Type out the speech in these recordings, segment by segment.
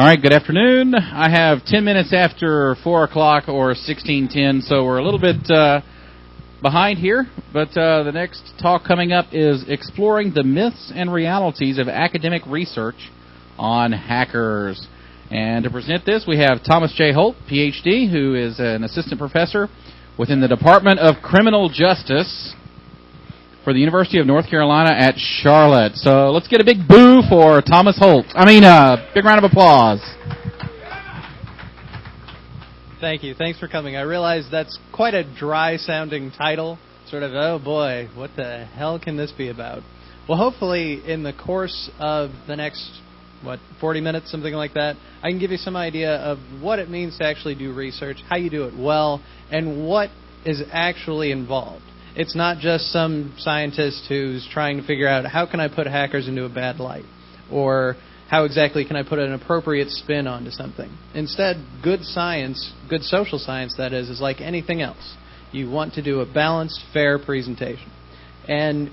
All right, good afternoon. I have 10 minutes after 4 o'clock or 16:10, so we're a little bit behind here. But the next talk coming up is exploring the myths and realities of academic research on hackers. And to present this, we have Thomas J. Holt, Ph.D., who is an assistant professor within the Department of Criminal Justice for the University of North Carolina at Charlotte. So let's get a big boo for Thomas Holt. Big round of applause. Thank you. Thanks for coming. I realize that's quite a dry-sounding title. Sort of, oh boy, what the hell can this be about? Well, hopefully in the course of the next, 40 minutes, something like that, I can give you some idea of what it means to actually do research, how you do it well, and what is actually involved. It's not just some scientist who's trying to figure out how can I put hackers into a bad light, or how exactly can I put an appropriate spin onto something. Instead, good science, good social science that is like anything else. You want to do a balanced, fair presentation. And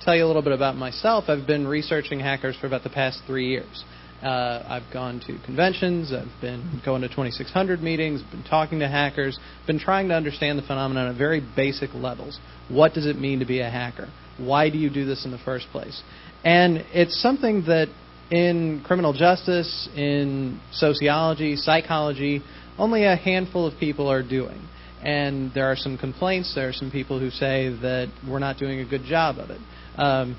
tell you a little bit about myself, I've been researching hackers for about the past 3 years. I've gone to conventions, I've been going to 2600 meetings, been talking to hackers, been trying to understand the phenomenon at very basic levels. What does it mean to be a hacker? Why do you do this in the first place? And it's something that in criminal justice, in sociology, psychology, only a handful of people are doing. And there are some complaints, there are some people who say that we're not doing a good job of it.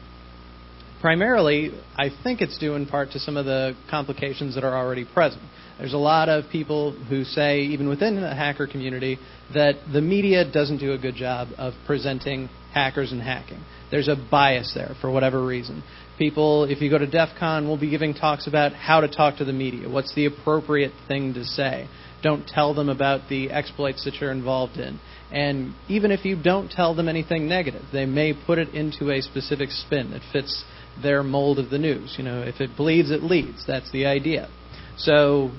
Primarily, I think it's due in part to some of the complications that are already present. There's a lot of people who say, even within the hacker community, that the media doesn't do a good job of presenting hackers and hacking. There's a bias there for whatever reason. People, if you go to DEF CON, will be giving talks about how to talk to the media. What's the appropriate thing to say? Don't tell them about the exploits that you're involved in. And even if you don't tell them anything negative, they may put it into a specific spin that fits their mold of the news. If it bleeds, it leads. That's the idea. So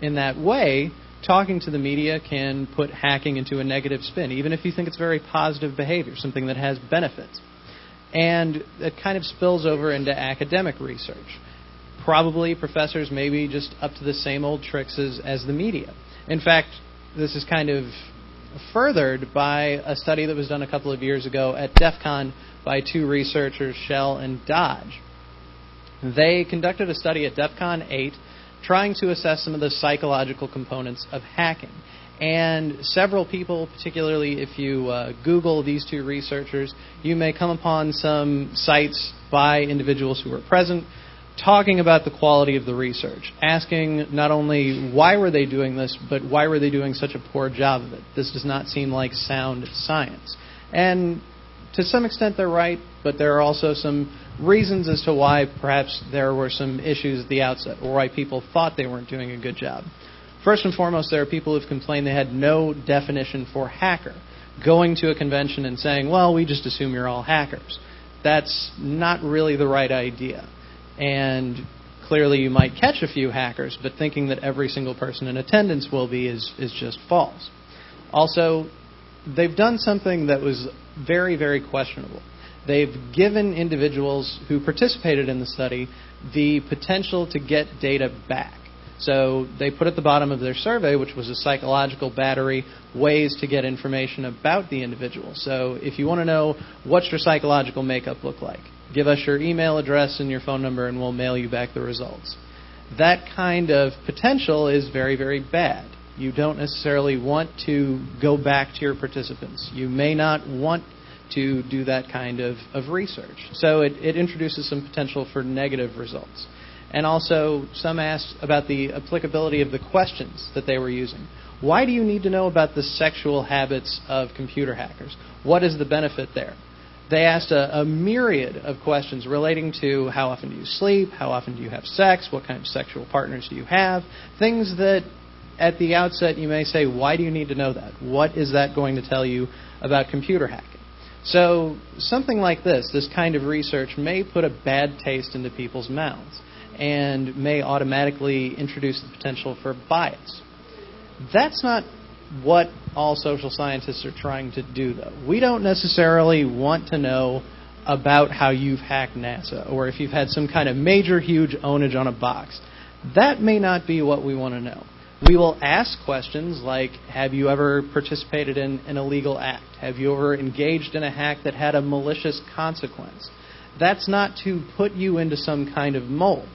in that way, talking to the media can put hacking into a negative spin, even if you think it's very positive behavior, something that has benefits. And it kind of spills over into academic research. Probably professors may be just up to the same old tricks as the media. In fact, this is kind of furthered by a study that was done a couple of years ago at DEF CON by two researchers, Shell and Dodge. They conducted a study at DEF CON 8 trying to assess some of the psychological components of hacking. And several people, particularly if you Google these two researchers, you may come upon some sites by individuals who were present talking about the quality of the research, asking not only why were they doing this, but why were they doing such a poor job of it. This does not seem like sound science. And to some extent they're right, but there are also some reasons as to why perhaps there were some issues at the outset, or why people thought they weren't doing a good job. First and foremost, there are people who've complained they had no definition for hacker, going to a convention and saying, well, we just assume you're all hackers. That's not really the right idea. And clearly you might catch a few hackers, but thinking that every single person in attendance will be is just false. Also, they've done something that was very, very questionable. They've given individuals who participated in the study the potential to get data back. So they put at the bottom of their survey, which was a psychological battery, ways to get information about the individual. So if you want to know what's your psychological makeup look like, give us your email address and your phone number and we'll mail you back the results. That kind of potential is very, very bad. You don't necessarily want to go back to your participants. You may not want to do that kind of research. So it introduces some potential for negative results. And also, some asked about the applicability of the questions that they were using. Why do you need to know about the sexual habits of computer hackers? What is the benefit there? They asked a myriad of questions relating to how often do you sleep, how often do you have sex, what kind of sexual partners do you have, things that at the outset you may say, why do you need to know that? What is that going to tell you about computer hacking? So something like this kind of research may put a bad taste into people's mouths and may automatically introduce the potential for bias. That's not what all social scientists are trying to do, though. We don't necessarily want to know about how you've hacked NASA or if you've had some kind of major, huge ownage on a box. That may not be what we want to know. We will ask questions like, have you ever participated in an illegal act? Have you ever engaged in a hack that had a malicious consequence? That's not to put you into some kind of mold.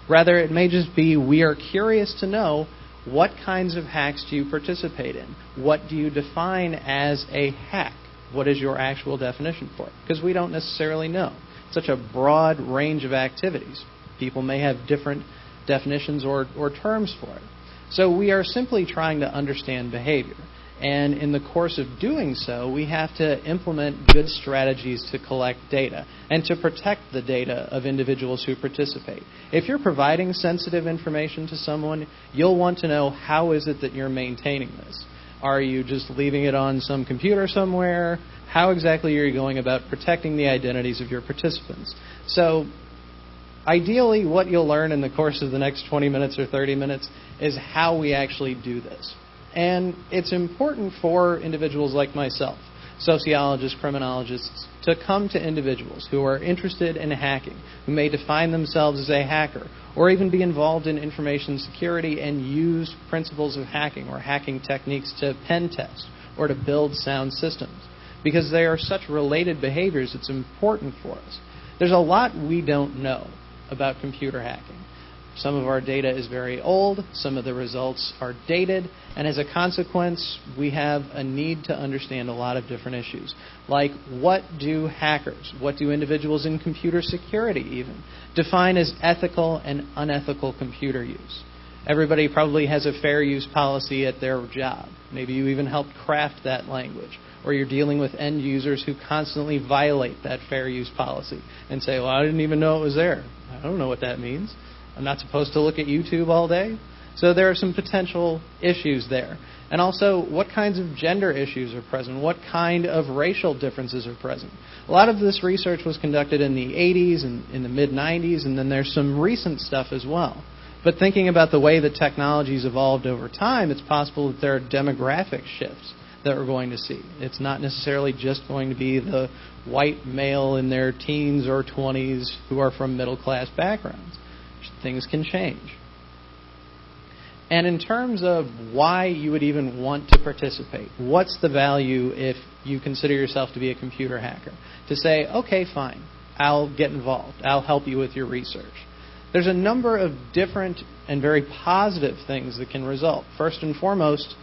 Rather, it may just be, we are curious to know, what kinds of hacks do you participate in? What do you define as a hack? What is your actual definition for it? Because we don't necessarily know. It's such a broad range of activities. People may have different definitions or terms for it. So we are simply trying to understand behavior. And in the course of doing so, we have to implement good strategies to collect data and to protect the data of individuals who participate. If you're providing sensitive information to someone, you'll want to know, how is it that you're maintaining this? Are you just leaving it on some computer somewhere? How exactly are you going about protecting the identities of your participants? So ideally, what you'll learn in the course of the next 20 minutes or 30 minutes is how we actually do this. And it's important for individuals like myself, sociologists, criminologists, to come to individuals who are interested in hacking, who may define themselves as a hacker, or even be involved in information security and use principles of hacking or hacking techniques to pen test or to build sound systems. Because they are such related behaviors, it's important for us. There's a lot we don't know about computer hacking. Some of our data is very old, some of the results are dated, and as a consequence, we have a need to understand a lot of different issues. Like, what do hackers, what do individuals in computer security even, define as ethical and unethical computer use? Everybody probably has a fair use policy at their job. Maybe you even helped craft that language. Or you're dealing with end users who constantly violate that fair use policy and say, well, I didn't even know it was there. I don't know what that means. I'm not supposed to look at YouTube all day. So there are some potential issues there. And also, what kinds of gender issues are present? What kind of racial differences are present? A lot of this research was conducted in the 80s and in the mid-90s, and then there's some recent stuff as well. But thinking about the way that technology's evolved over time, it's possible that there are demographic shifts that we're going to see. It's not necessarily just going to be the white male in their teens or 20s who are from middle-class backgrounds. Things can change. And in terms of why you would even want to participate, what's the value if you consider yourself to be a computer hacker? To say, okay, fine, I'll get involved. I'll help you with your research. There's a number of different and very positive things that can result. First and foremost,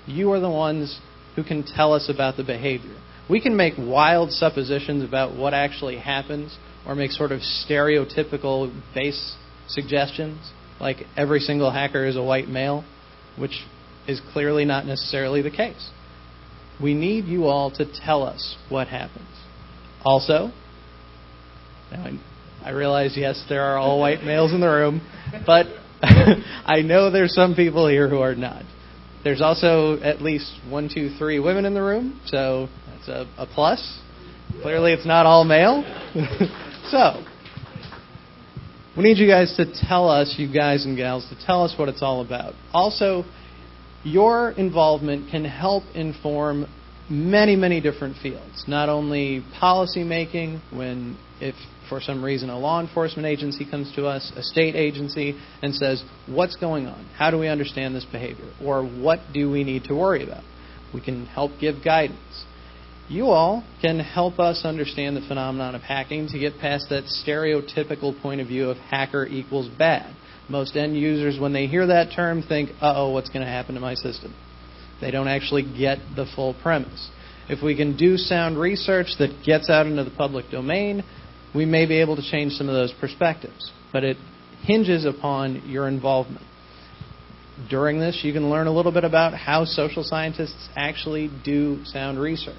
you are the ones who can tell us about the behavior. We can make wild suppositions about what actually happens or make sort of stereotypical base suggestions, like every single hacker is a white male, which is clearly not necessarily the case. We need you all to tell us what happens. Also, I realize, yes, there are all white males in the room, but I know there's some people here who are not. There's also at least 1, 2, 3 women in the room, so that's a plus. Clearly it's not all male. So, we need you guys to tell us, you guys and gals, to tell us what it's all about. Also, your involvement can help inform many, many different fields. Not only policy making, when if for some reason a law enforcement agency comes to us, a state agency, and says, what's going on? How do we understand this behavior? Or what do we need to worry about? We can help give guidance. You all can help us understand the phenomenon of hacking to get past that stereotypical point of view of hacker equals bad. Most end users, when they hear that term, think, uh-oh, what's going to happen to my system? They don't actually get the full premise. If we can do sound research that gets out into the public domain, we may be able to change some of those perspectives. But it hinges upon your involvement. During this, you can learn a little bit about how social scientists actually do sound research.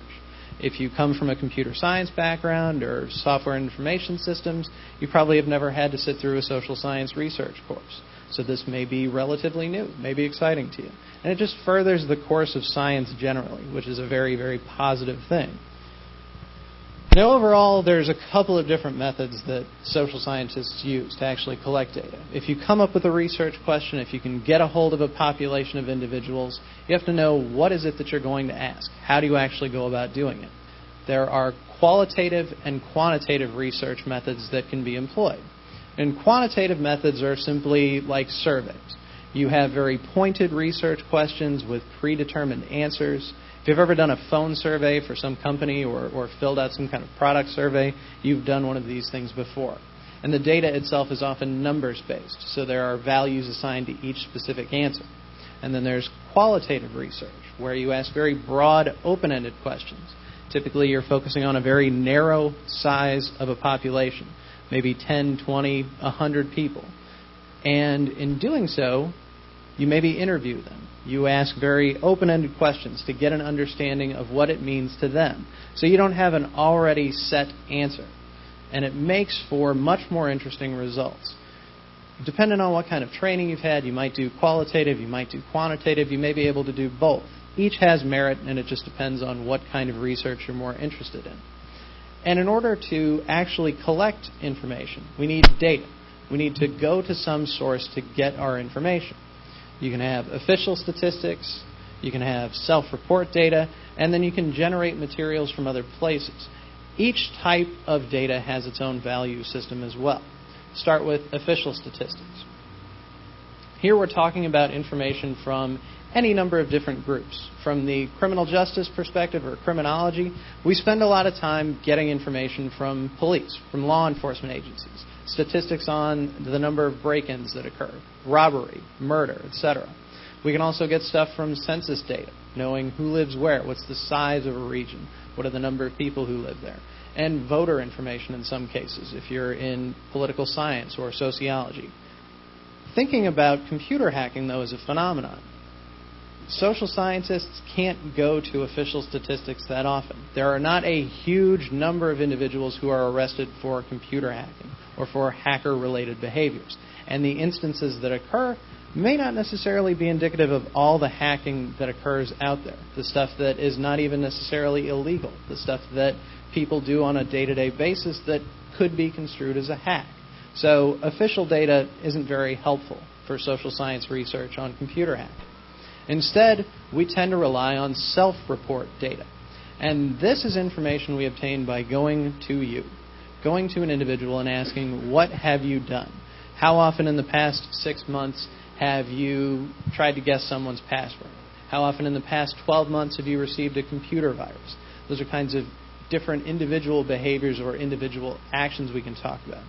If you come from a computer science background or software and information systems, you probably have never had to sit through a social science research course. So this may be relatively new, may be exciting to you. And it just furthers the course of science generally, which is a very, very positive thing. Now, overall, there's a couple of different methods that social scientists use to actually collect data. If you come up with a research question, if you can get a hold of a population of individuals, you have to know what is it that you're going to ask. How do you actually go about doing it? There are qualitative and quantitative research methods that can be employed. And quantitative methods are simply like surveys. You have very pointed research questions with predetermined answers. If you've ever done a phone survey for some company or filled out some kind of product survey, you've done one of these things before. And the data itself is often numbers-based, so there are values assigned to each specific answer. And then there's qualitative research, where you ask very broad, open-ended questions. Typically, you're focusing on a very narrow size of a population, maybe 10, 20, 100 people. And in doing so, you maybe interview them. You ask very open-ended questions to get an understanding of what it means to them. So you don't have an already set answer. And it makes for much more interesting results. Depending on what kind of training you've had, you might do qualitative, you might do quantitative, you may be able to do both. Each has merit, and it just depends on what kind of research you're more interested in. And in order to actually collect information, we need data. We need to go to some source to get our information. You can have official statistics, you can have self-report data, and then you can generate materials from other places. Each type of data has its own value system as well. Start with official statistics. Here we're talking about information from any number of different groups. From the criminal justice perspective or criminology, we spend a lot of time getting information from police, from law enforcement agencies, statistics on the number of break-ins that occur, robbery, murder, etc. We can also get stuff from census data, knowing who lives where, what's the size of a region, what are the number of people who live there, and voter information in some cases, if you're in political science or sociology. Thinking about computer hacking, though, as a phenomenon, social scientists can't go to official statistics that often. There are not a huge number of individuals who are arrested for computer hacking or for hacker-related behaviors. And the instances that occur may not necessarily be indicative of all the hacking that occurs out there, the stuff that is not even necessarily illegal, the stuff that people do on a day-to-day basis that could be construed as a hack. So official data isn't very helpful for social science research on computer hacking. Instead, we tend to rely on self-report data. And this is information we obtain by going to you, going to an individual and asking, what have you done? How often in the past 6 months have you tried to guess someone's password? How often in the past 12 months have you received a computer virus? Those are kinds of different individual behaviors or individual actions we can talk about,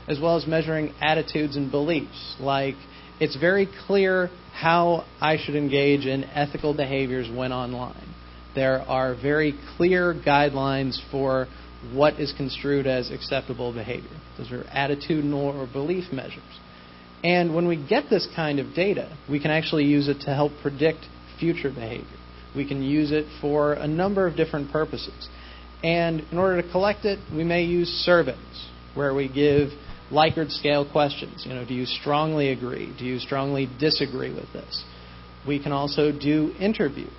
as well as measuring attitudes and beliefs, like it's very clear how I should engage in ethical behaviors when online. There are very clear guidelines for what is construed as acceptable behavior. Those are attitudinal or belief measures. And when we get this kind of data, we can actually use it to help predict future behavior. We can use it for a number of different purposes. And in order to collect it, we may use surveys, where we give Likert scale questions. Do you strongly agree? Do you strongly disagree with this? We can also do interviews,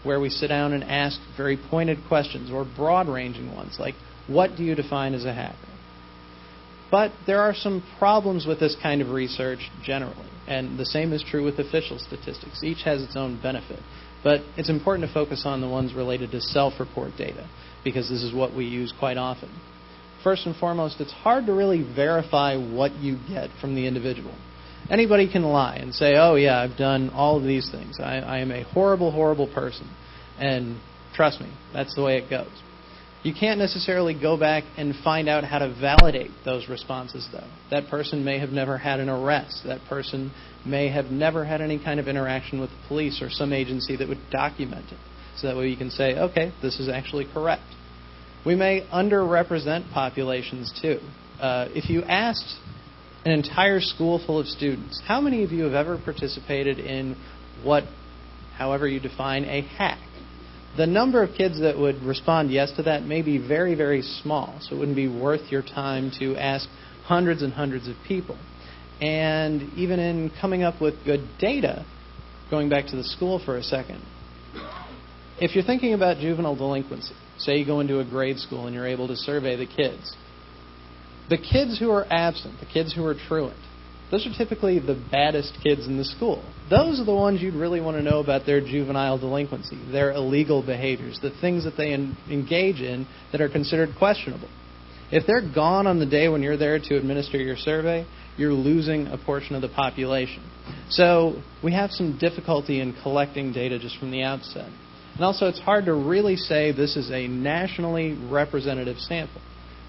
where we sit down and ask very pointed questions or broad-ranging ones, like, what do you define as a hacker? But there are some problems with this kind of research generally, and the same is true with official statistics. Each has its own benefit, but it's important to focus on the ones related to self-report data, because this is what we use quite often. First and foremost, it's hard to really verify what you get from the individual. Anybody can lie and say, oh yeah, I've done all of these things. I am a horrible, horrible person. And trust me, that's the way it goes. You can't necessarily go back and find out how to validate those responses, though. That person may have never had an arrest. That person may have never had any kind of interaction with the police or some agency that would document it. So that way you can say, okay, this is actually correct. We may underrepresent populations, too. If you asked an entire school full of students, how many of you have ever participated in what, however you define, a hack? The number of kids that would respond yes to that may be very, very small, so it wouldn't be worth your time to ask hundreds and hundreds of people. And even in coming up with good data, going back to the school for a second, if you're thinking about juvenile delinquency, say you go into a grade school and you're able to survey the kids who are absent, the kids who are truant, those are typically the baddest kids in the school. Those are the ones you'd really want to know about their juvenile delinquency, their illegal behaviors, the things that they engage in that are considered questionable. If they're gone on the day when you're there to administer your survey, you're losing a portion of the population. So we have some difficulty in collecting data just from the outset. And also, it's hard to really say this is a nationally representative sample.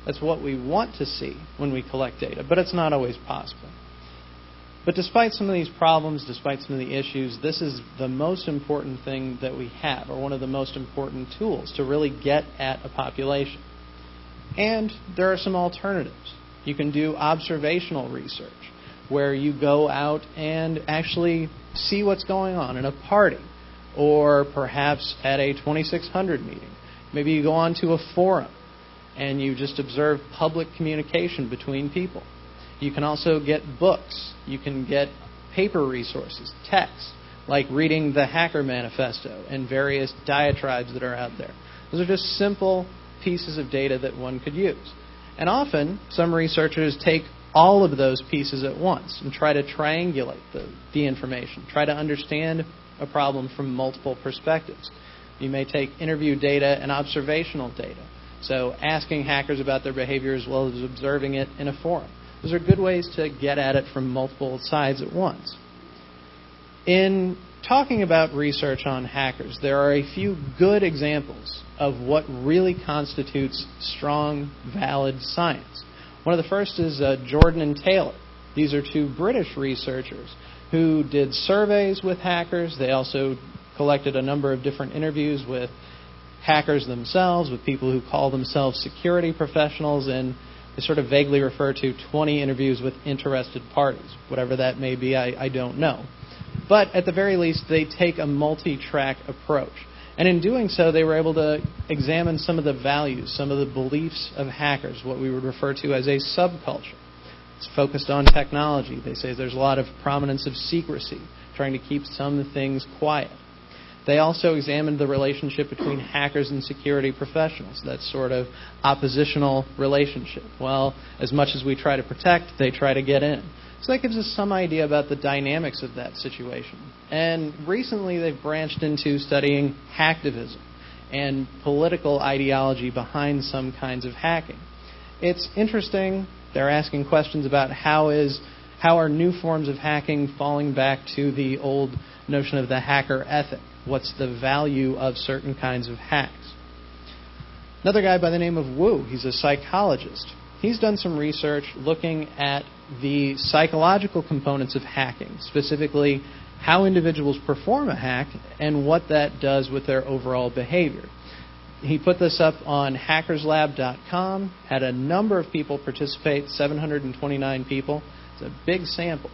That's what we want to see when we collect data, but it's not always possible. But despite some of these problems, despite some of the issues, this is the most important thing that we have, or one of the most important tools to really get at a population. And there are some alternatives. You can do observational research, where you go out and actually see what's going on in a party, or perhaps at a 2600 meeting. Maybe you go onto a forum and you just observe public communication between people. You can also get books. You can get paper resources, text, like reading the Hacker Manifesto and various diatribes that are out there. Those are just simple pieces of data that one could use. And often, some researchers take all of those pieces at once and try to triangulate the information, try to understand a problem from multiple perspectives. You may take interview data and observational data, so asking hackers about their behavior as well as observing it in a forum. Those are good ways to get at it from multiple sides at once. In talking about research on hackers, there are a few good examples of what really constitutes strong, valid science. One of the first is Jordan and Taylor. These are two British researchers who did surveys with hackers. They also collected a number of different interviews with hackers themselves, with people who call themselves security professionals, and they sort of vaguely refer to 20 interviews with interested parties. Whatever that may be, I don't know. But at the very least, they take a multi-track approach. And in doing so, they were able to examine some of the values, some of the beliefs of hackers, what we would refer to as a subculture. It's focused on technology. They say there's a lot of prominence of secrecy, trying to keep some things quiet. They also examined the relationship between hackers and security professionals, that sort of oppositional relationship. Well, as much as we try to protect, they try to get in. So that gives us some idea about the dynamics of that situation. And recently they've branched into studying hacktivism and political ideology behind some kinds of hacking. It's interesting. They're asking questions about how are new forms of hacking falling back to the old notion of the hacker ethic. What's the value of certain kinds of hacks? Another guy by the name of Wu, he's a psychologist. He's done some research looking at the psychological components of hacking, specifically how individuals perform a hack and what that does with their overall behavior. He put this up on hackerslab.com, had a number of people participate, 729 people. It's a big sample.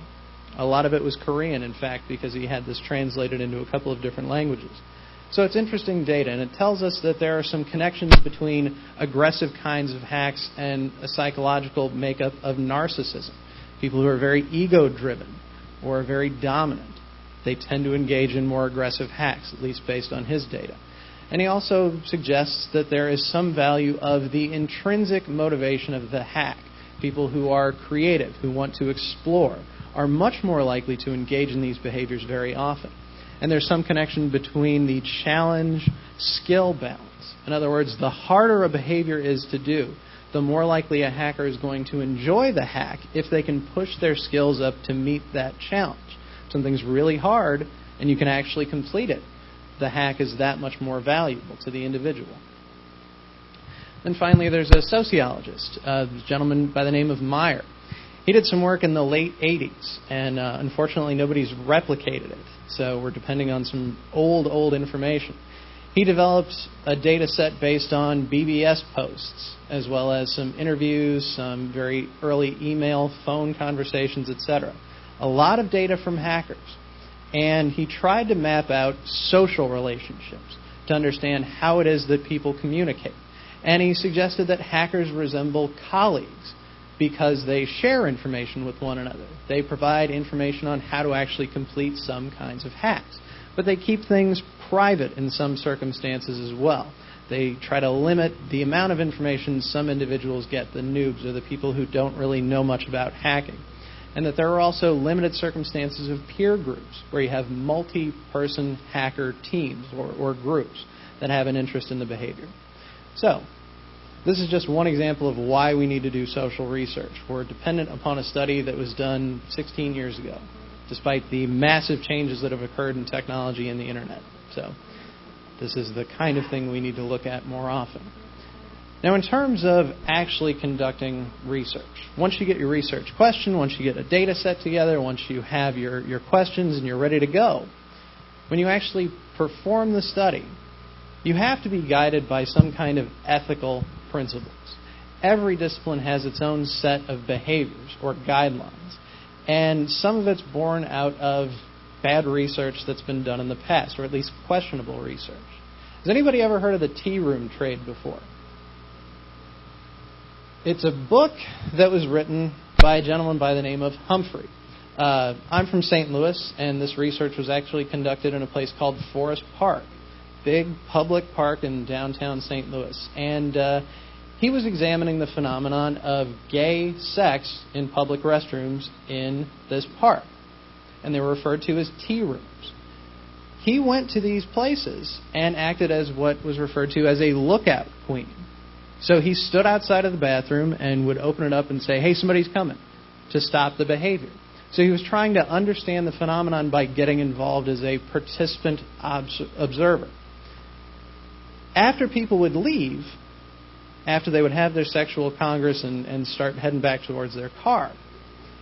A lot of it was Korean, in fact, because he had this translated into a couple of different languages. So it's interesting data, and it tells us that there are some connections between aggressive kinds of hacks and a psychological makeup of narcissism. People who are very ego-driven or very dominant, they tend to engage in more aggressive hacks, at least based on his data. And he also suggests that there is some value of the intrinsic motivation of the hack. People who are creative, who want to explore, are much more likely to engage in these behaviors very often. And there's some connection between the challenge-skill balance. In other words, the harder a behavior is to do, the more likely a hacker is going to enjoy the hack if they can push their skills up to meet that challenge. Something's really hard, and you can actually complete it. The hack is that much more valuable to the individual. And finally, there's a sociologist, a gentleman by the name of Meyer. He did some work in the late 80s, and unfortunately nobody's replicated it. So we're depending on some old information. He developed a data set based on BBS posts, as well as some interviews, some very early email, phone conversations, etc. A lot of data from hackers. And he tried to map out social relationships to understand how it is that people communicate. And he suggested that hackers resemble colleagues because they share information with one another. They provide information on how to actually complete some kinds of hacks. But they keep things private in some circumstances as well. They try to limit the amount of information some individuals get, the noobs or the people who don't really know much about hacking. And that there are also limited circumstances of peer groups where you have multi-person hacker teams or groups that have an interest in the behavior. So, This is just one example of why we need to do social research. We're dependent upon a study that was done 16 years ago, despite the massive changes that have occurred in technology and the internet. So this is the kind of thing we need to look at more often. Now, in terms of actually conducting research, once you get your research question, once you get a data set together, once you have your questions and you're ready to go, when you actually perform the study, you have to be guided by some kind of ethical principles. Every discipline has its own set of behaviors or guidelines, and some of it's born out of bad research that's been done in the past, or at least questionable research. Has anybody ever heard of the tea room trade before? It's a book that was written by a gentleman by the name of Humphrey. I'm from St. Louis, and this research was actually conducted in a place called Forest Park, big public park in downtown St. Louis. And he was examining the phenomenon of gay sex in public restrooms in this park, and they were referred to as tea rooms. He went to these places and acted as what was referred to as a lookout queen. So he stood outside of the bathroom and would open it up and say, "Hey, somebody's coming," to stop the behavior. So he was trying to understand the phenomenon by getting involved as a participant observer. After people would leave, after they would have their sexual congress and start heading back towards their car,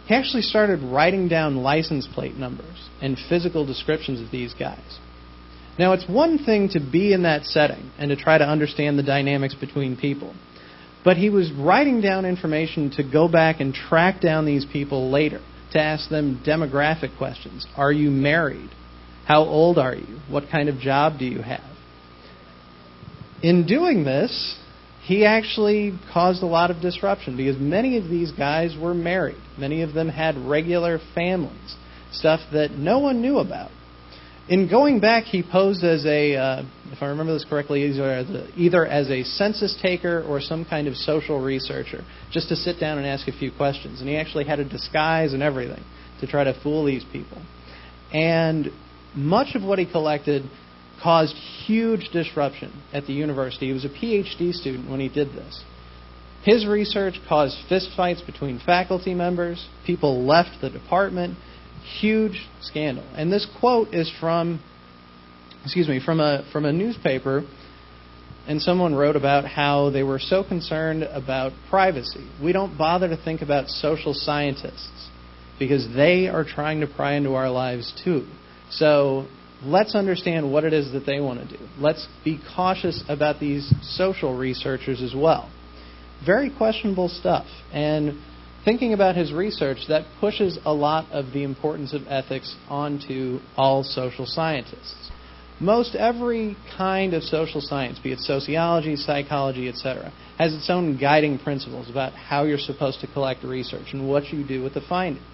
he actually started writing down license plate numbers and physical descriptions of these guys. Now, it's one thing to be in that setting and to try to understand the dynamics between people, but he was writing down information to go back and track down these people later, to ask them demographic questions. Are you married? How old are you? What kind of job do you have? In doing this, he actually caused a lot of disruption because many of these guys were married. Many of them had regular families, stuff that no one knew about. In going back, he posed as if I remember this correctly, either as a census taker or some kind of social researcher, just to sit down and ask a few questions. And he actually had a disguise and everything to try to fool these people. And much of what he collected caused huge disruption at the university. He was a PhD student when he did this. His research caused fistfights between faculty members. People left the department. Huge scandal. And this quote is from a newspaper, and someone wrote about how they were so concerned about privacy. We don't bother to think about social scientists because they are trying to pry into our lives too. So let's understand what it is that they want to do. Let's be cautious about these social researchers as well. Very questionable stuff. And thinking about his research, that pushes a lot of the importance of ethics onto all social scientists. Most every kind of social science, be it sociology, psychology, etc., has its own guiding principles about how you're supposed to collect research and what you do with the findings.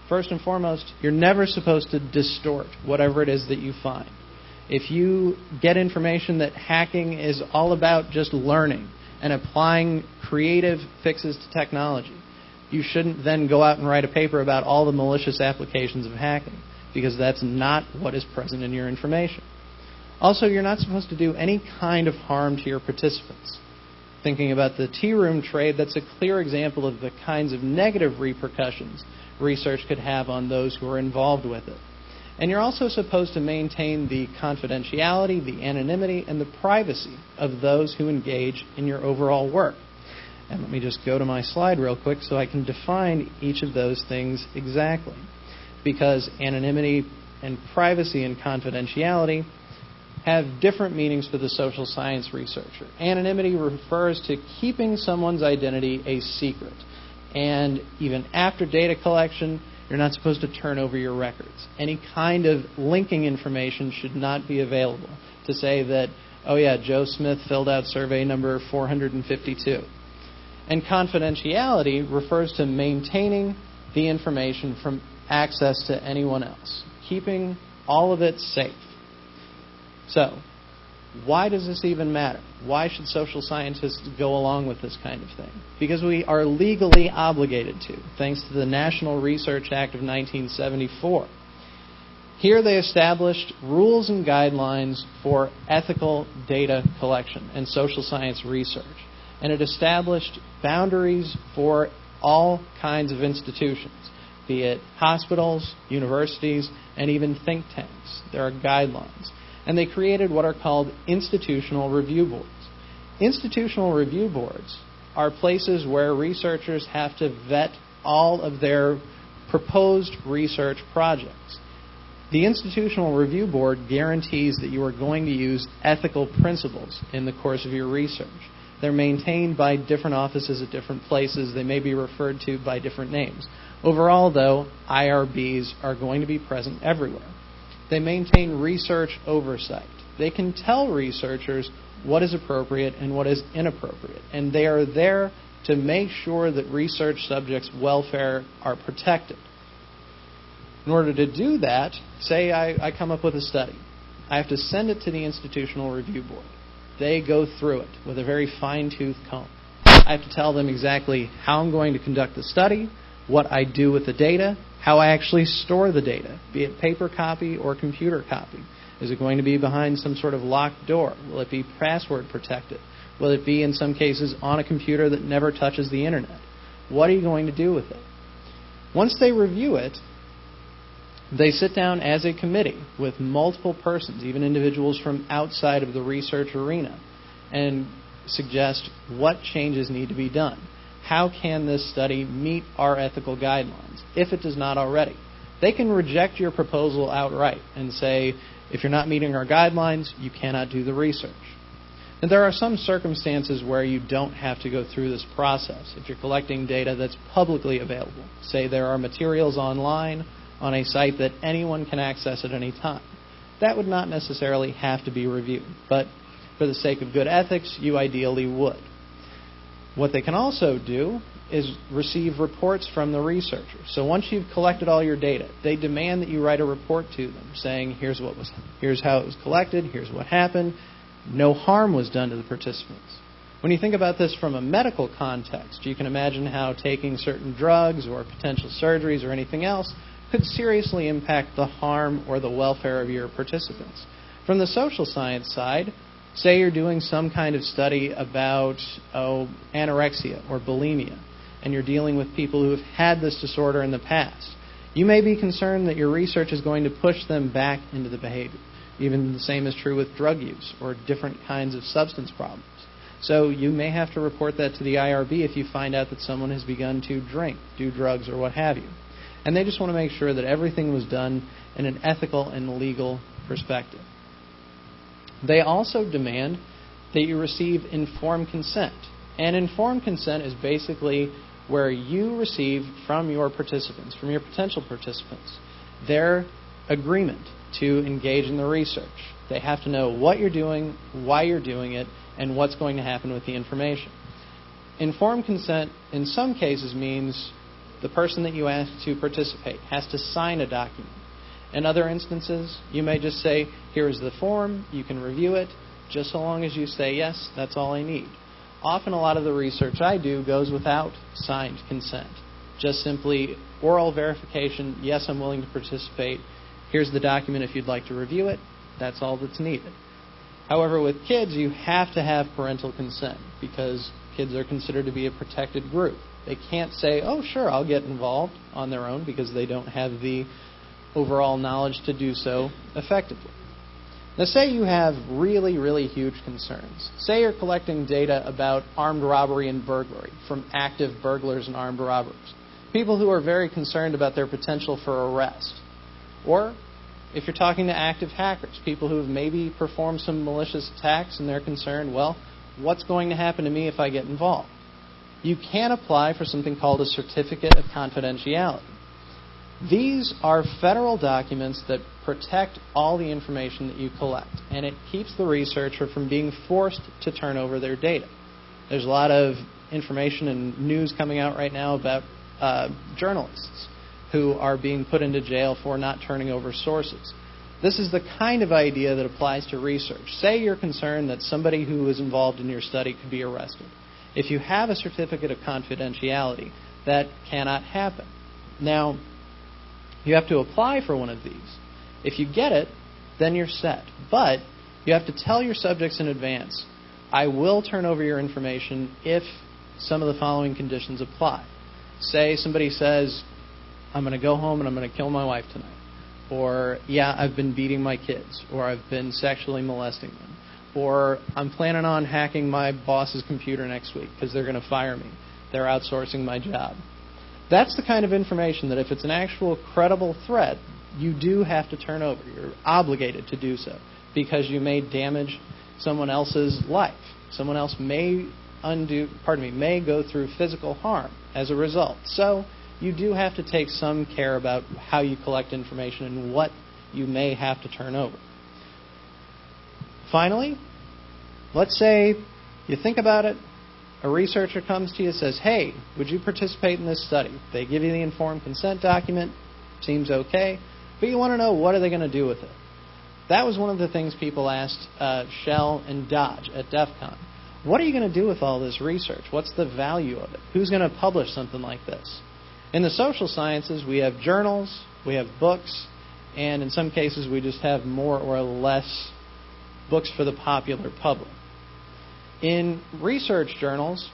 First and foremost, you're never supposed to distort whatever it is that you find. If you get information that hacking is all about just learning and applying creative fixes to technology, you shouldn't then go out and write a paper about all the malicious applications of hacking, because that's not what is present in your information. Also, you're not supposed to do any kind of harm to your participants. Thinking about the tea room trade, that's a clear example of the kinds of negative repercussions research could have on those who are involved with it. And you're also supposed to maintain the confidentiality, the anonymity, and the privacy of those who engage in your overall work. And let me just go to my slide real quick so I can define each of those things exactly. Because anonymity and privacy and confidentiality have different meanings for the social science researcher. Anonymity refers to keeping someone's identity a secret. And even after data collection, you're not supposed to turn over your records. Any kind of linking information should not be available to say that, oh yeah, Joe Smith filled out survey number 452. And confidentiality refers to maintaining the information from access to anyone else, keeping all of it safe. So, why does this even matter? Why should social scientists go along with this kind of thing? Because we are legally obligated to, thanks to the National Research Act of 1974. Here they established rules and guidelines for ethical data collection and social science research. And it established boundaries for all kinds of institutions, be it hospitals, universities, and even think tanks. There are guidelines. And they created what are called institutional review boards. Institutional review boards are places where researchers have to vet all of their proposed research projects. The Institutional Review Board guarantees that you are going to use ethical principles in the course of your research. They're maintained by different offices at different places. They may be referred to by different names. Overall, though, IRBs are going to be present everywhere. They maintain research oversight. They can tell researchers what is appropriate and what is inappropriate. And they are there to make sure that research subjects' welfare are protected. In order to do that, say I come up with a study. I have to send it to the Institutional Review Board. They go through it with a very fine-tooth comb. I have to tell them exactly how I'm going to conduct the study, what I do with the data, how I actually store the data, be it paper copy or computer copy. Is it going to be behind some sort of locked door? Will it be password protected? Will it be, in some cases, on a computer that never touches the internet? What are you going to do with it? Once they review it, they sit down as a committee with multiple persons, even individuals from outside of the research arena, and suggest what changes need to be done. How can this study meet our ethical guidelines, if it does not already? They can reject your proposal outright and say, if you're not meeting our guidelines, you cannot do the research. And there are some circumstances where you don't have to go through this process. If you're collecting data that's publicly available, say there are materials online on a site that anyone can access at any time, that would not necessarily have to be reviewed. But for the sake of good ethics, you ideally would. What they can also do is receive reports from the researchers. So once you've collected all your data, they demand that you write a report to them saying, here's how it was collected, here's what happened, no harm was done to the participants. When you think about this from a medical context, you can imagine how taking certain drugs or potential surgeries or anything else could seriously impact the harm or the welfare of your participants. From the social science side, say you're doing some kind of study about anorexia or bulimia, and you're dealing with people who have had this disorder in the past. You may be concerned that your research is going to push them back into the behavior. Even the same is true with drug use or different kinds of substance problems. So you may have to report that to the IRB if you find out that someone has begun to drink, do drugs, or what have you. And they just want to make sure that everything was done in an ethical and legal perspective. They also demand that you receive informed consent. And informed consent is basically where you receive from your participants, from your potential participants, their agreement to engage in the research. They have to know what you're doing, why you're doing it, and what's going to happen with the information. Informed consent in some cases means the person that you ask to participate has to sign a document. In other instances, you may just say, here's the form, you can review it. Just so long as you say yes, that's all I need. Often a lot of the research I do goes without signed consent. Just simply oral verification, yes, I'm willing to participate. Here's the document if you'd like to review it. That's all that's needed. However, with kids, you have to have parental consent because kids are considered to be a protected group. They can't say, oh, sure, I'll get involved on their own because they don't have the overall knowledge to do so effectively. Now, say you have really, really huge concerns. Say you're collecting data about armed robbery and burglary from active burglars and armed robbers, people who are very concerned about their potential for arrest. Or if you're talking to active hackers, people who have maybe performed some malicious attacks and they're concerned, well, what's going to happen to me if I get involved? You can apply for something called a certificate of confidentiality. These are federal documents that protect all the information that you collect, and it keeps the researcher from being forced to turn over their data. There's a lot of information and news coming out right now about journalists who are being put into jail for not turning over sources. This is the kind of idea that applies to research. Say you're concerned that somebody who is involved in your study could be arrested. If you have a certificate of confidentiality, that cannot happen. Now, you have to apply for one of these. If you get it, then you're set. But you have to tell your subjects in advance I will turn over your information if some of the following conditions apply. Say somebody says, I'm going to go home and I'm going to kill my wife tonight. Or, yeah, I've been beating my kids. Or I've been sexually molesting them. Or I'm planning on hacking my boss's computer next week because they're going to fire me. They're outsourcing my job. That's the kind of information that if it's an actual credible threat, you do have to turn over. You're obligated to do so because you may damage someone else's life. Someone else may go through physical harm as a result. So you do have to take some care about how you collect information and what you may have to turn over. Finally, let's say you think about it, a researcher comes to you and says, hey, would you participate in this study? They give you the informed consent document, seems okay, but you want to know what are they going to do with it. That was one of the things people asked Shell and Dodge at DEF CON. What are you going to do with all this research? What's the value of it? Who's going to publish something like this? In the social sciences, we have journals, we have books, and in some cases we just have more or less books for the popular public. In research journals,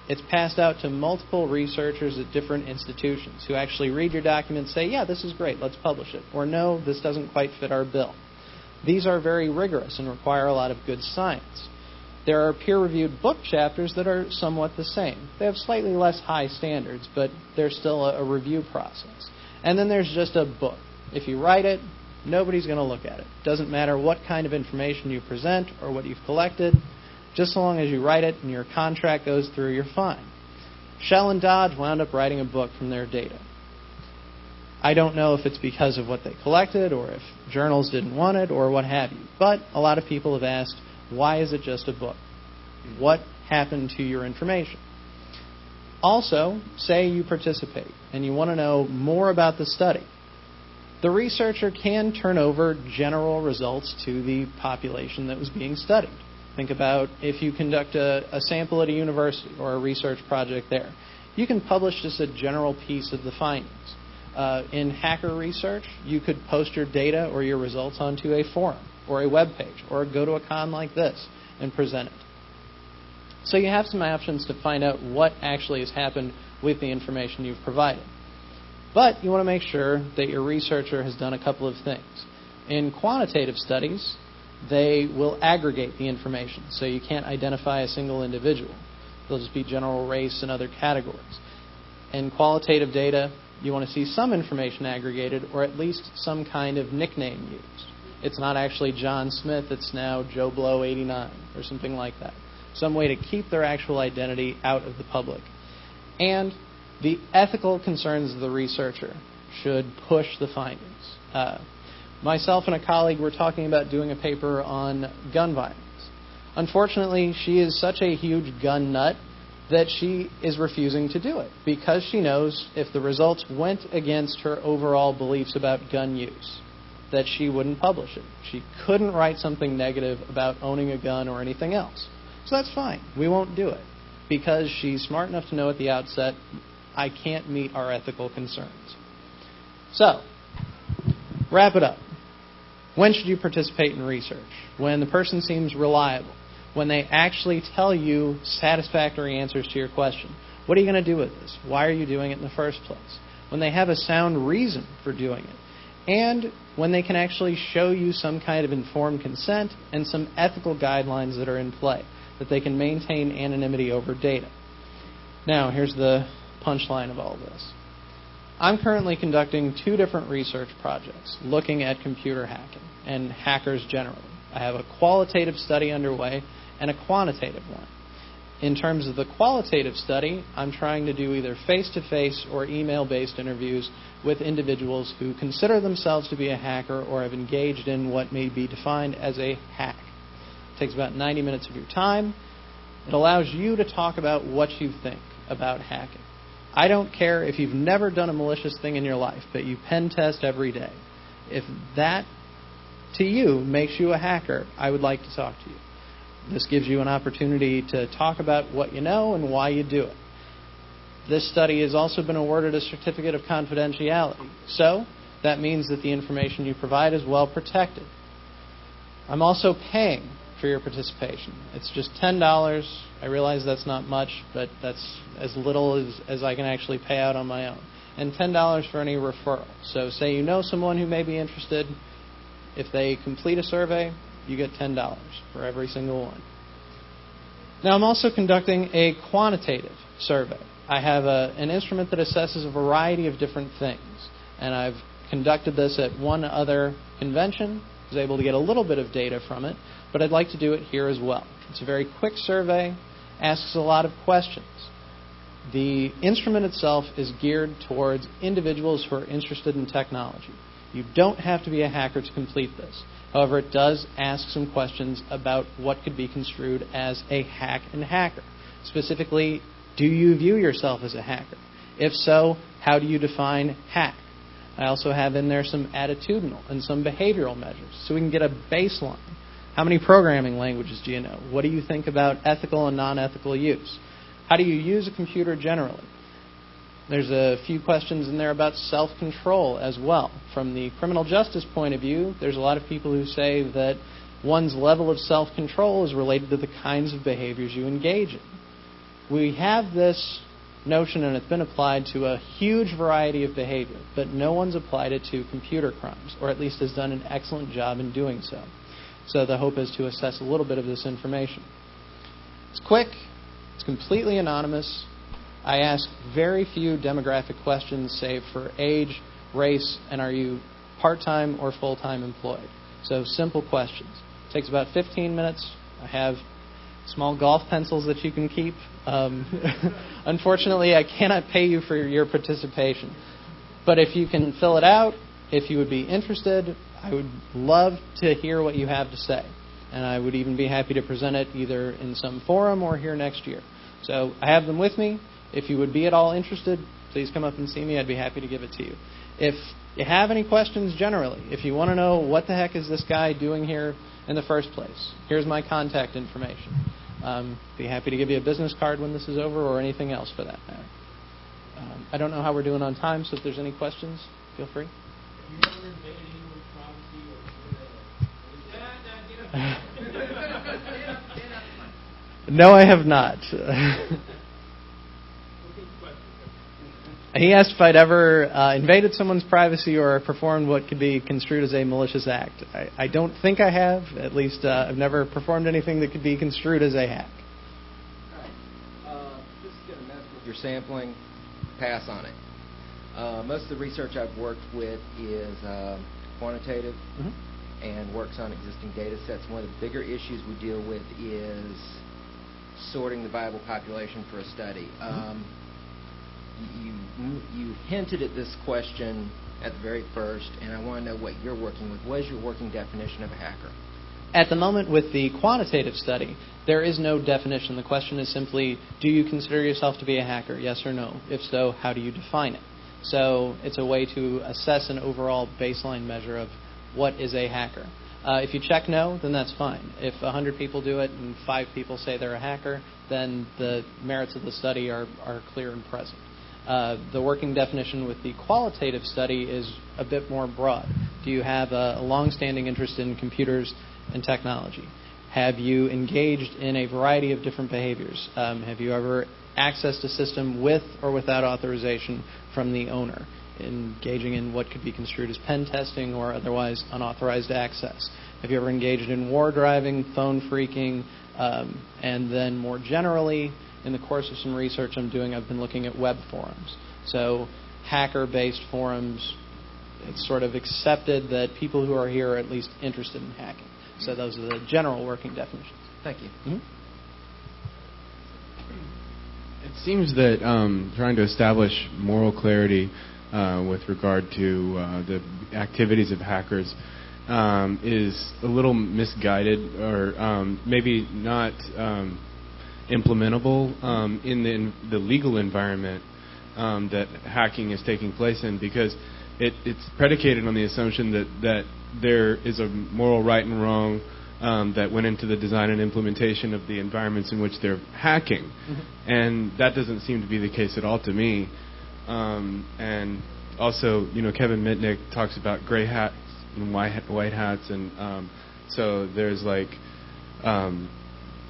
it's passed out to multiple researchers at different institutions who actually read your document and say, yeah, this is great, let's publish it. Or no, this doesn't quite fit our bill. These are very rigorous and require a lot of good science. There are peer-reviewed book chapters that are somewhat the same. They have slightly less high standards, but they're still a review process. And then there's just a book. If you write it, nobody's going to look at it. Doesn't matter what kind of information you present or what you've collected. Just so long as you write it and your contract goes through, you're fine. Shell and Dodge wound up writing a book from their data. I don't know if it's because of what they collected or if journals didn't want it or what have you. But a lot of people have asked, why is it just a book? What happened to your information? Also, say you participate and you want to know more about the study. The researcher can turn over general results to the population that was being studied. Think about if you conduct a sample at a university or a research project there. You can publish just a general piece of the findings. In hacker research, you could post your data or your results onto a forum or a web page or go to a con like this and present it. So you have some options to find out what actually has happened with the information you've provided. But you want to make sure that your researcher has done a couple of things. In quantitative studies, they will aggregate the information, so you can't identify a single individual. They'll just be general race and other categories. In qualitative data, you want to see some information aggregated or at least some kind of nickname used. It's not actually John Smith, it's now Joe Blow 89 or something like that. Some way to keep their actual identity out of the public. And the ethical concerns of the researcher should push the findings. Myself and a colleague were talking about doing a paper on gun violence. Unfortunately, she is such a huge gun nut that she is refusing to do it because she knows if the results went against her overall beliefs about gun use, that she wouldn't publish it. She couldn't write something negative about owning a gun or anything else. So that's fine. We won't do it because she's smart enough to know at the outset, I can't meet our ethical concerns. So, wrap it up. When should you participate in research? When the person seems reliable. When they actually tell you satisfactory answers to your question. What are you going to do with this? Why are you doing it in the first place? When they have a sound reason for doing it. And when they can actually show you some kind of informed consent and some ethical guidelines that are in play, that they can maintain anonymity over data. Now, here's the punchline of all this. I'm currently conducting 2 different research projects looking at computer hacking and hackers generally. I have a qualitative study underway and a quantitative one. In terms of the qualitative study, I'm trying to do either face-to-face or email-based interviews with individuals who consider themselves to be a hacker or have engaged in what may be defined as a hack. It takes about 90 minutes of your time. It allows you to talk about what you think about hacking. I don't care if you've never done a malicious thing in your life, but you pen test every day. If that, to you, makes you a hacker, I would like to talk to you. This gives you an opportunity to talk about what you know and why you do it. This study has also been awarded a certificate of confidentiality, so that means that the information you provide is well protected. I'm also paying for your participation. It's just $10. I realize that's not much, but that's as little as I can actually pay out on my own. And $10 for any referral. So say you know someone who may be interested. If they complete a survey, you get $10 for every single one. Now, I'm also conducting a quantitative survey. I have an instrument that assesses a variety of different things. And I've conducted this at one other convention. I was able to get a little bit of data from it, but I'd like to do it here as well. It's a very quick survey, asks a lot of questions. The instrument itself is geared towards individuals who are interested in technology. You don't have to be a hacker to complete this. However, it does ask some questions about what could be construed as a hack and hacker. Specifically, do you view yourself as a hacker? If so, how do you define hack? I also have in there some attitudinal and some behavioral measures, so we can get a baseline. How many programming languages do you know? What do you think about ethical and non-ethical use? How do you use a computer generally? There's a few questions in there about self-control as well. From the criminal justice point of view, there's a lot of people who say that one's level of self-control is related to the kinds of behaviors you engage in. We have this notion, and it's been applied to a huge variety of behavior, but no one's applied it to computer crimes, or at least has done an excellent job in doing so. So the hope is to assess a little bit of this information. It's quick. It's completely anonymous. I ask very few demographic questions, save for age, race, and are you part-time or full-time employed. So simple questions. It takes about 15 minutes. I have small golf pencils that you can keep. Unfortunately, I cannot pay you for your participation. But if you can fill it out, if you would be interested, I would love to hear what you have to say. And I would even be happy to present it either in some forum or here next year. So I have them with me. If you would be at all interested, please come up and see me. I'd be happy to give it to you. If you have any questions generally, if you want to know what the heck is this guy doing here in the first place, here's my contact information. Be happy to give you a business card when this is over or anything else for that matter. I don't know how we're doing on time, so if there's any questions, feel free. No, I have not. He asked if I'd ever invaded someone's privacy or performed what could be construed as a malicious act. I don't think I have. At least I've never performed anything that could be construed as a hack. All right. Just get a mess with your sampling. Pass on it. Most of the research I've worked with is quantitative and works on existing data sets. One of the bigger issues we deal with is sorting the viable population for a study. You hinted at this question at the very first, and I want to know what you're working with. What is your working definition of a hacker? At the moment, with the quantitative study, there is no definition. The question is simply, do you consider yourself to be a hacker, yes or no? If so, how do you define it? So it's a way to assess an overall baseline measure of what is a hacker. If you check no, then that's fine. If 100 people do it and 5 people say they're a hacker, then the merits of the study are clear and present. The working definition with the qualitative study is a bit more broad. Do you have a long-standing interest in computers and technology? Have you engaged in a variety of different behaviors? Have you ever accessed a system with or without authorization from the owner, engaging in what could be construed as pen testing or otherwise unauthorized access? Have you ever engaged in war driving, phone phreaking, and then more generally, in the course of some research I'm doing, I've been looking at web forums. So hacker-based forums, it's sort of accepted that people who are here are at least interested in hacking. So those are the general working definitions. Thank you. It seems that trying to establish moral clarity with regard to the activities of hackers is a little misguided or maybe not implementable in the legal environment that hacking is taking place in, because it's predicated on the assumption that there is a moral right and wrong that went into the design and implementation of the environments in which they're hacking. And that doesn't seem to be the case at all to me. And also, Kevin Mitnick talks about gray hats and white hats, and so there's like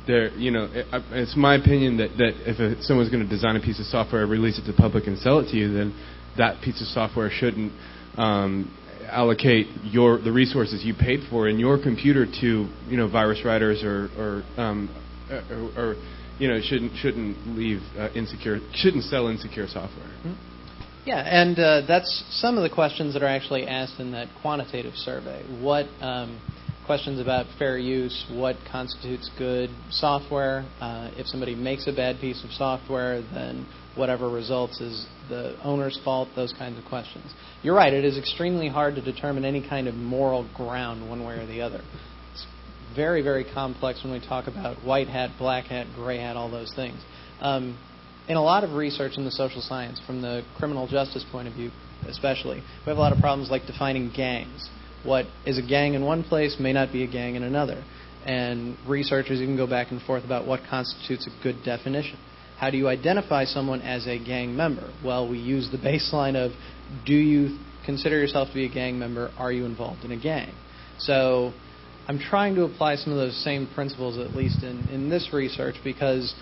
It's my opinion that if someone's going to design a piece of software, release it to the public, and sell it to you, then that piece of software shouldn't allocate the resources you paid for in your computer to virus writers or shouldn't sell insecure software. Mm-hmm. Yeah, and that's some of the questions that are actually asked in that quantitative survey. What questions about fair use, what constitutes good software. If somebody makes a bad piece of software, then whatever results is the owner's fault, those kinds of questions. You're right, it is extremely hard to determine any kind of moral ground one way or the other. It's very, very complex when we talk about white hat, black hat, gray hat, all those things. In a lot of research in the social science, from the criminal justice point of view especially, we have a lot of problems like defining gangs. What is a gang in one place may not be a gang in another. And researchers even go back and forth about what constitutes a good definition. How do you identify someone as a gang member? Well, we use the baseline of, do you consider yourself to be a gang member? Are you involved in a gang? So I'm trying to apply some of those same principles, at least in this research, because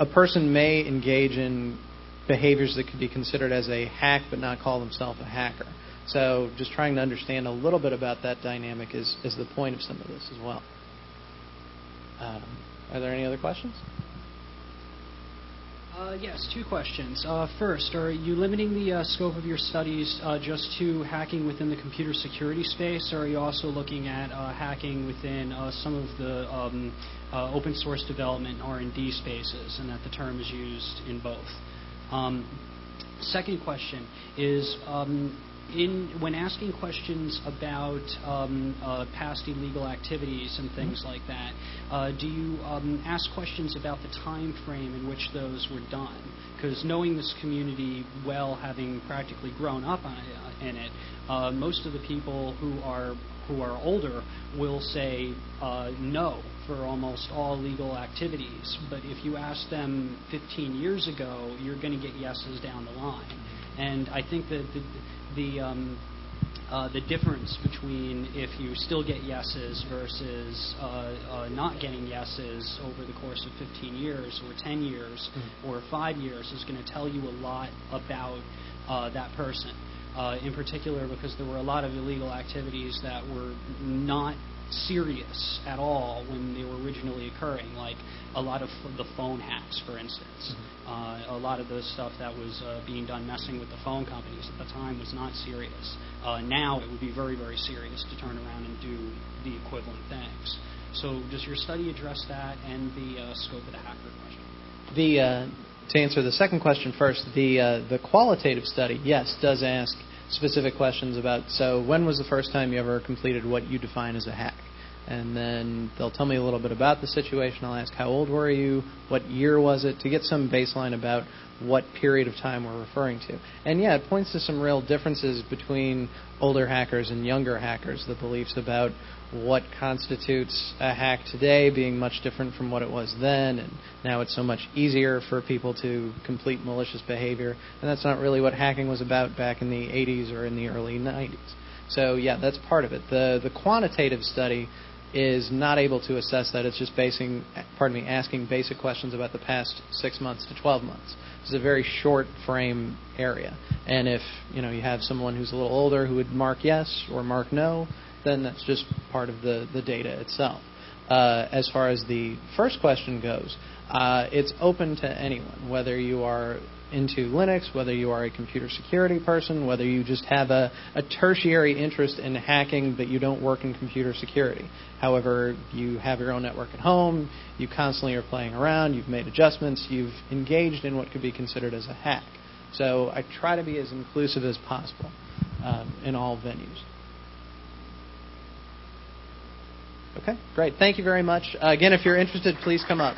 a person may engage in behaviors that could be considered as a hack but not call themselves a hacker. So just trying to understand a little bit about that dynamic is the point of some of this as well. Are there any other questions? Yes, two questions. First, are you limiting the scope of your studies just to hacking within the computer security space, or are you also looking at hacking within some of the open source development R&D spaces, and that the term is used in both? Second question is, when asking questions about past illegal activities and things like that, do you ask questions about the time frame in which those were done? Because knowing this community well, having practically grown up in it, most of the people who are older will say no for almost all legal activities. But if you ask them 15 years ago, you're going to get yeses down the line. And I think that the difference between if you still get yeses versus not getting yeses over the course of 15 years or 10 years or 5 years is going to tell you a lot about that person. In particular, because there were a lot of illegal activities that were not serious at all when they were originally occurring, like a lot of the phone hacks, for instance. A lot of the stuff that was being done messing with the phone companies at the time was not serious. Now it would be very, very serious to turn around and do the equivalent things. So does your study address that and the scope of the hacker question? To answer the second question first, the qualitative study, yes, does ask specific questions about, so when was the first time you ever completed what you define as a hack? And then they'll tell me a little bit about the situation. I'll ask, how old were you? What year was it? To get some baseline about what period of time we're referring to. And yeah, it points to some real differences between older hackers and younger hackers, the beliefs about what constitutes a hack today being much different from what it was then, and now it's so much easier for people to complete malicious behavior, and that's not really what hacking was about back in the 80s or in the early 90s. So yeah, that's part of it. The quantitative study is not able to assess that. It's just asking basic questions about the past 6 months to 12 months. It's a very short frame area. And if you have someone who's a little older who would mark yes or mark no, then that's just part of the data itself. As far as the first question goes, it's open to anyone, whether you are into Linux, whether you are a computer security person, whether you just have a tertiary interest in hacking but you don't work in computer security. However, you have your own network at home, you constantly are playing around, you've made adjustments, you've engaged in what could be considered as a hack. So I try to be as inclusive as possible in all venues. Okay, great. Thank you very much. Again, if you're interested, please come up.